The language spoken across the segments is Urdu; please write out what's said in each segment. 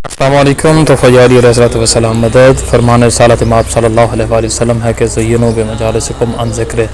السلام علیکم. تو فیاض علیہ السلام مدد فرمان رسالت مآب صلی اللہ علیہ وآلہ وسلم ہے کہ زینوا بمجالسکم عن ذکر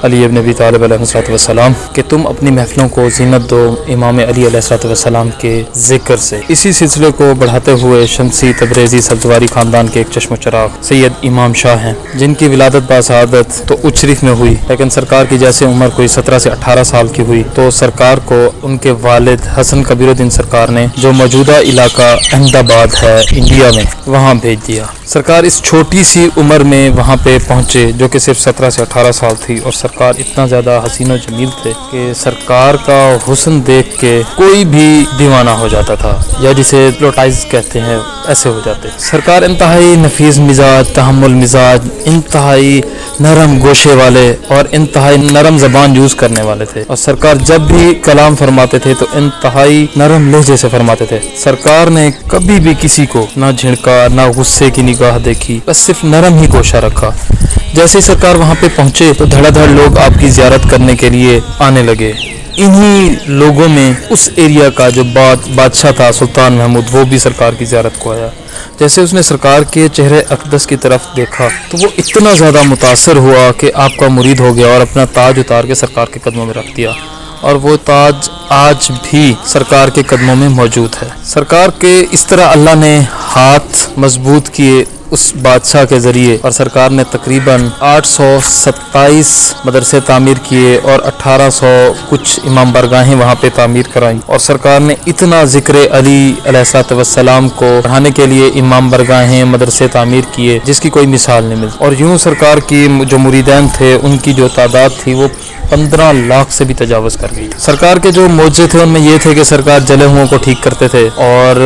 علی ابن ابی طالب علیہ السلام کہ تم اپنی محفلوں کو زینت دو امام علی علیہ السلام کے ذکر سے. اسی سلسلے کو بڑھاتے ہوئے شمسی تبریزی سبزواری خاندان کے ایک چشم و چراغ سید امام شاہ ہیں جن کی ولادت باسعادت تو اچ شریف میں ہوئی، لیکن سرکار کی جیسے عمر کوئی 17 سے 18 سال کی ہوئی تو سرکار کو ان کے والد حسن کبیر الدین سرکار نے جو موجودہ علاقہ احمد آباد ہے انڈیا میں وہاں بھیج دیا. سرکار اس چھوٹی سی عمر میں وہاں پہ پہنچے جو کہ صرف 17 سے 18 سال تھی، اور سرکار اتنا زیادہ حسین و جمیل تھے کہ سرکار کا حسن دیکھ کے کوئی بھی دیوانہ ہو جاتا تھا، یا جسے ہپنوٹائز کہتے ہیں ایسے ہو جاتے. سرکار انتہائی نفیس مزاج، تحمل مزاج، انتہائی نرم گوشے والے اور انتہائی نرم زبان یوز کرنے والے تھے، اور سرکار جب بھی کلام فرماتے تھے تو انتہائی نرم لہجے سے فرماتے تھے. سرکار نے کبھی بھی کسی کو نہ جھڑکا نہ غصے کی نگاہ دیکھی، بس صرف نرم ہی گوشہ رکھا. جیسے ہی سرکار وہاں پہ پہنچے تو دھڑا دھڑ لوگ آپ کی زیارت کرنے کے لیے آنے لگے. انہی لوگوں میں اس ایریا کا جو بادشاہ تھا سلطان محمود، وہ بھی سرکار کی زیارت کو آیا. جیسے اس نے سرکار کے چہرے اقدس کی طرف دیکھا تو وہ اتنا زیادہ متاثر ہوا کہ آپ کا مرید ہو گیا اور اپنا تاج اتار کے سرکار کے قدموں میں رکھ دیا، اور وہ تاج آج بھی سرکار کے قدموں میں موجود ہے. سرکار کے اس طرح اللہ نے ہاتھ مضبوط کیے اس بادشاہ کے ذریعے، اور سرکار نے تقریباً 827 مدرسے تعمیر کیے اور 1800 کچھ امام برگاہیں وہاں پہ تعمیر کرائیں، اور سرکار نے اتنا ذکر علی علیہ السلام کو بڑھانے کے لیے امام برگاہیں مدرسے تعمیر کیے جس کی کوئی مثال نہیں ملتی. اور یوں سرکار کی جو مریدین تھے ان کی جو تعداد تھی وہ 15 لاکھ سے بھی تجاوز کر گئی. سرکار کے جو معجزے تھے ان میں یہ تھے کہ سرکار جلے ہوئوں کو ٹھیک کرتے تھے، اور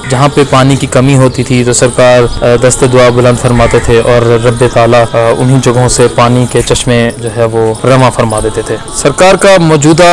جہاں پہ پانی کی کمی ہوتی تھی تو سرکار دست دعا بلند فرماتے تھے اور رب تعالیٰ انہی جگہوں سے پانی کے چشمے جو ہے وہ رواں فرما دیتے تھے. سرکار کا موجودہ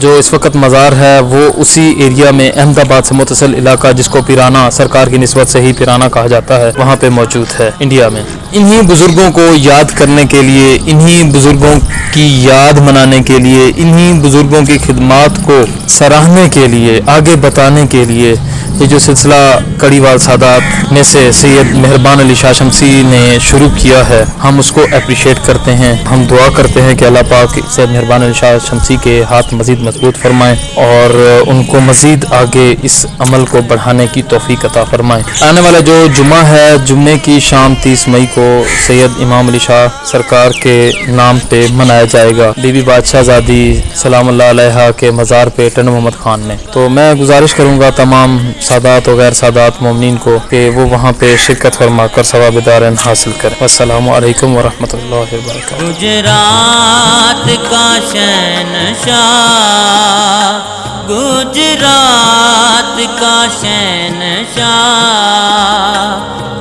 جو اس وقت مزار ہے وہ اسی ایریا میں احمد آباد سے متصل علاقہ جس کو پیرانا سرکار کی نسبت سے ہی پیرانا کہا جاتا ہے وہاں پہ موجود ہے انڈیا میں. انہی بزرگوں کو یاد کرنے کے لیے، انہی بزرگوں کی یاد منانے کے لیے، انہی بزرگوں کی خدمات کو سراہنے کے لیے، آگے بتانے کے لیے یہ جو سلسلہ کڑی وال سادات میں سے سید مہربان علی شاہ شمسی نے شروع کیا ہے، ہم اس کو اپریشیٹ کرتے ہیں. ہم دعا کرتے ہیں کہ اللہ پاک سید مہربان علی شاہ شمسی کے ہاتھ مزید مضبوط فرمائیں اور ان کو مزید آگے اس عمل کو بڑھانے کی توفیق عطا فرمائیں. آنے والا جو جمعہ ہے، جمعے کی شام 30 مئی کو سید امام علی شاہ سرکار کے نام پہ منایا جائے گا بی بی بادشاہ زادی سلام اللہ علیہا کے مزار پہ ٹنڈ محمد خان نے. تو میں گزارش کروں گا تمام سادات و غیر سادات مومنین کو کہ وہ وہاں پہ شرکت فرما کر ثواب دارین حاصل کریں. السلام علیکم ورحمۃ اللہ وبرکاتہ. گجرات کا شہنشاہ، گجرات کا شہنشاہ،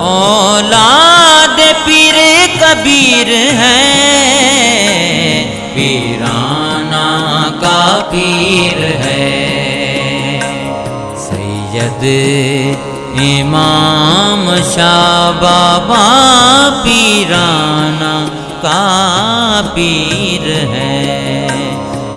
اولاد پیر کبیر ہے، پیرانہ کا پیر ہے. سید امام شاہ بابا پیرانہ کا پیر ہے.